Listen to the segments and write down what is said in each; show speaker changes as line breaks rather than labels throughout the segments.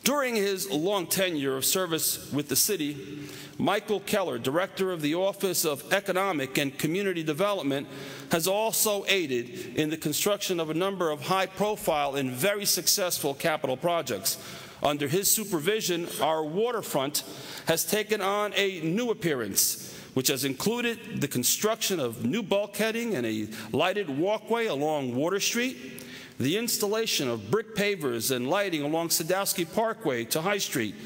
During his long tenure of service with the city, Michael Keller, Director of the Office of Economic and Community Development, has also aided in the construction of a number of high-profile and very successful capital projects. Under his supervision, our waterfront has taken on a new appearance, which has included the construction of new bulkheading and a lighted walkway along Water Street, the installation of brick pavers and lighting along Sadowski Parkway to High Street,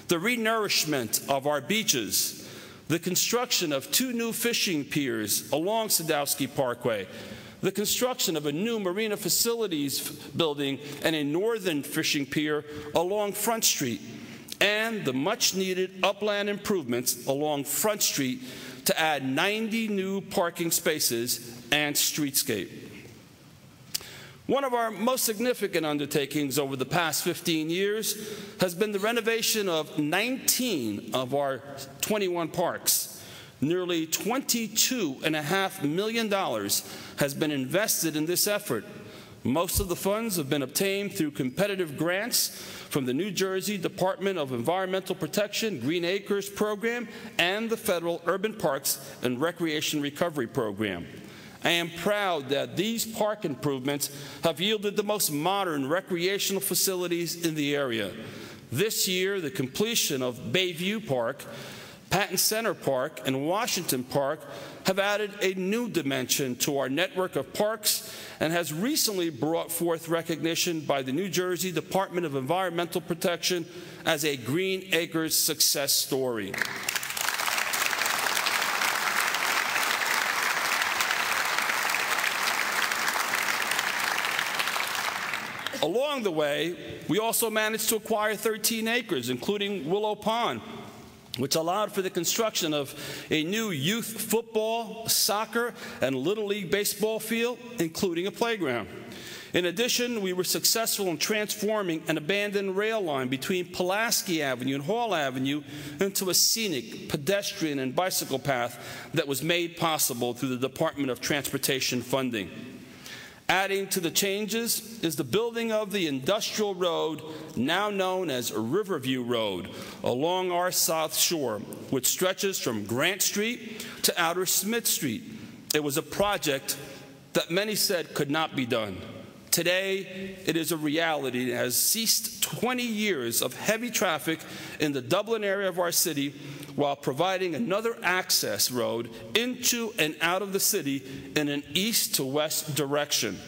the re-nourishment of our beaches, the construction of 2 new fishing piers along Sadowski Parkway, the construction of a new marina facilities building and a northern fishing pier along Front Street, and the much-needed upland improvements along Front Street to add 90 new parking spaces and streetscape. One of our most significant undertakings over the past 15 years has been the renovation of 19 of our 21 parks. Nearly $22.5 million has been invested in this effort. Most of the funds have been obtained through competitive grants from the New Jersey Department of Environmental Protection Green Acres Program and the Federal Urban Parks and Recreation Recovery Program. I am proud that these park improvements have yielded the most modern recreational facilities in the area. This year, the completion of Bayview Park, Patton Center Park, and Washington Park have added a new dimension to our network of parks and has recently brought forth recognition by the New Jersey Department of Environmental Protection as a Green Acres success story. Along the way, we also managed to acquire 13 acres, including Willow Pond, which allowed for the construction of a new youth football, soccer, and Little League baseball field, including a playground. In addition, we were successful in transforming an abandoned rail line between Pulaski Avenue and Hall Avenue into a scenic pedestrian and bicycle path that was made possible through the Department of Transportation funding. Adding to the changes is the building of the industrial road, now known as Riverview Road, along our South Shore, which stretches from Grant Street to Outer Smith Street. It was a project that many said could not be done. Today, it is a reality. It has ceased 20 years of heavy traffic in the Dublin area of our city while providing another access road into and out of the city in an east to west direction.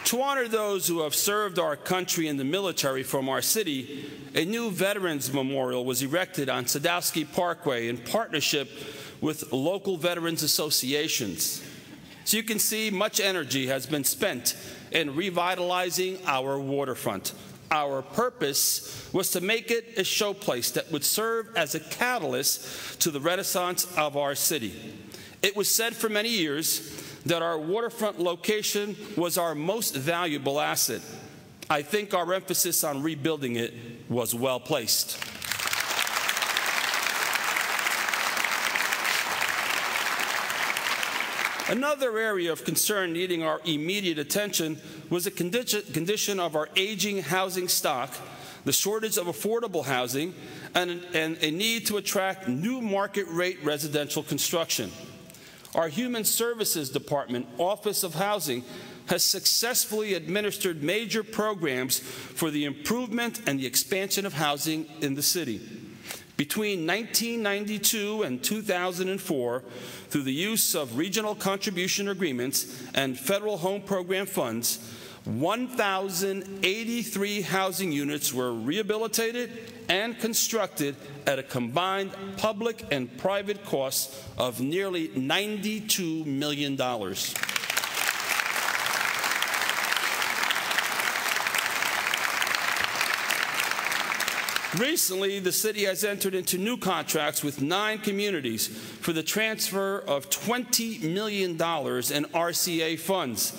To honor those who have served our country in the military from our city, a new Veterans Memorial was erected on Sadowski Parkway in partnership with local veterans associations. So you can see much energy has been spent in revitalizing our waterfront. Our purpose was to make it a showplace that would serve as a catalyst to the renaissance of our city. It was said for many years that our waterfront location was our most valuable asset. I think our emphasis on rebuilding it was well placed. Another area of concern needing our immediate attention was the condition of our aging housing stock, the shortage of affordable housing, and a need to attract new market rate residential construction. Our Human Services Department, Office of Housing, has successfully administered major programs for the improvement and the expansion of housing in the city. Between 1992 and 2004, through the use of regional contribution agreements and federal home program funds, 1,083 housing units were rehabilitated and constructed at a combined public and private cost of nearly $92 million. Recently, the city has entered into new contracts with 9 communities for the transfer of $20 million in RCA funds,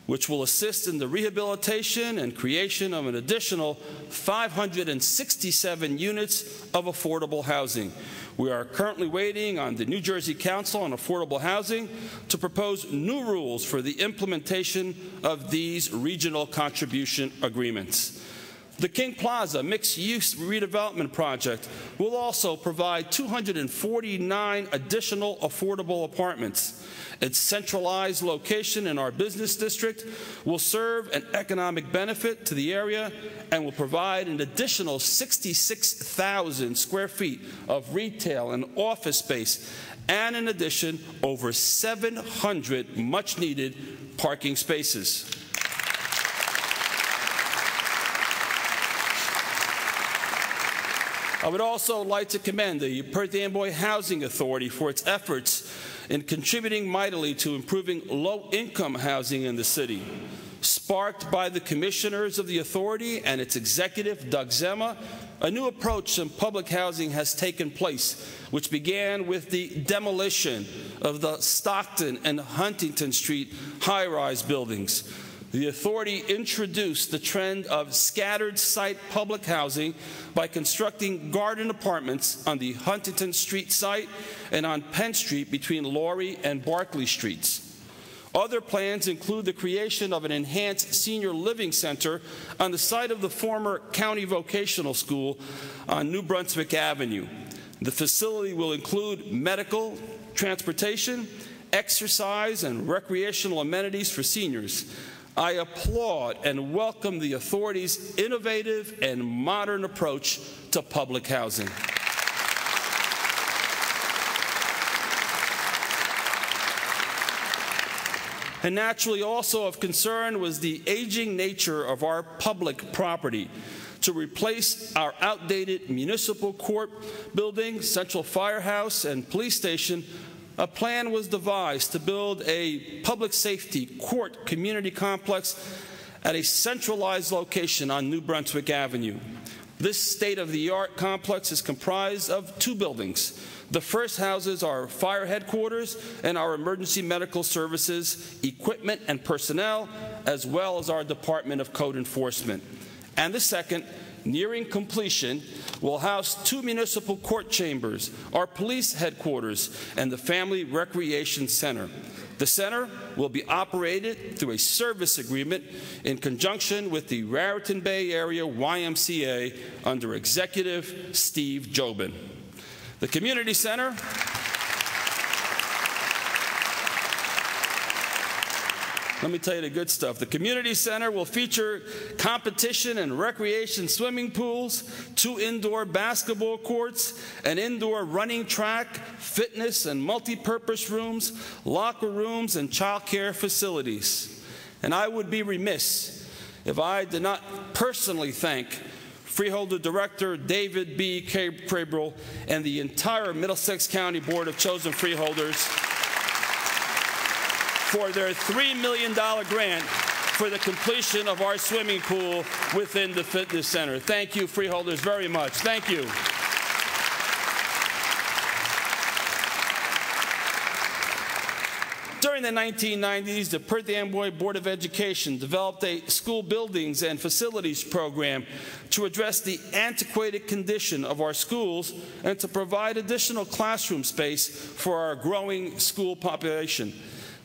which will assist in the rehabilitation and creation of an additional 567 units of affordable housing. We are currently waiting on the New Jersey Council on Affordable Housing to propose new rules for the implementation of these regional contribution agreements. The King Plaza mixed-use redevelopment project will also provide 249 additional affordable apartments. Its centralized location in our business district will serve an economic benefit to the area and will provide an additional 66,000 square feet of retail and office space, and in addition, over 700 much-needed parking spaces. I would also like to commend the Perth Amboy Housing Authority for its efforts in contributing mightily to improving low-income housing in the city. Sparked by the commissioners of the authority and its executive, Doug Zema, a new approach in public housing has taken place, which began with the demolition of the Stockton and Huntington Street high-rise buildings. The authority introduced the trend of scattered site public housing by constructing garden apartments on the Huntington Street site and on Penn Street between Laurie and Barclay Streets. Other plans include the creation of an enhanced senior living center on the site of the former County Vocational School on New Brunswick Avenue. The facility will include medical, transportation, exercise, and recreational amenities for seniors. I applaud and welcome the authority's innovative and modern approach to public housing. And naturally, also of concern was the aging nature of our public property. To replace our outdated municipal court building, central firehouse, and police station, a plan was devised to build a public safety court community complex at a centralized location on New Brunswick Avenue. This state-of-the-art complex is comprised of two buildings. The first houses our fire headquarters and our emergency medical services, equipment and personnel, as well as our Department of Code Enforcement. And the second, nearing completion, will house two municipal court chambers, our police headquarters, and the Family Recreation Center. The center will be operated through a service agreement in conjunction with the Raritan Bay Area YMCA under Executive Steve Jobin. The Community Center Let me tell you the good stuff. The Community Center will feature competition and recreation swimming pools, 2 indoor basketball courts, an indoor running track, fitness and multi-purpose rooms, locker rooms, and child care facilities. And I would be remiss if I did not personally thank Freeholder Director David B. Cabral and the entire Middlesex County Board of Chosen Freeholders for their $3 million grant for the completion of our swimming pool within the fitness center. Thank you, freeholders, very much. Thank you. During the 1990s, the Perth Amboy Board of Education developed a school buildings and facilities program to address the antiquated condition of our schools and to provide additional classroom space for our growing school population.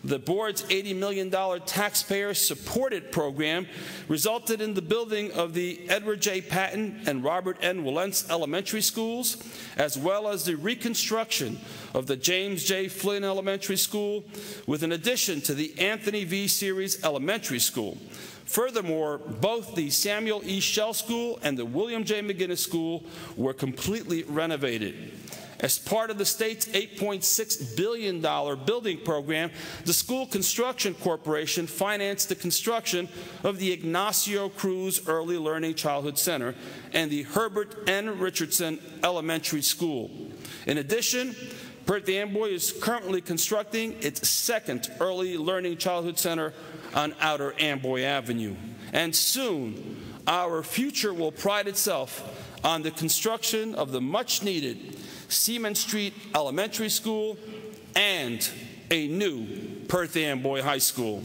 The board's $80 million taxpayer-supported program resulted in the building of the Edward J. Patton and Robert N. Willentz elementary schools, as well as the reconstruction of the James J. Flynn Elementary School, with an addition to the Anthony V. Series Elementary School. Furthermore, both the Samuel E. Shell School and the William J. McGinnis School were completely renovated. As part of the state's $8.6 billion building program, the School Construction Corporation financed the construction of the Ignacio Cruz Early Learning Childhood Center and the Herbert N. Richardson Elementary School. In addition, Perth Amboy is currently constructing its second Early Learning Childhood Center on Outer Amboy Avenue. And soon, our future will pride itself on the construction of the much-needed Seaman Street Elementary School and a new Perth Amboy High School.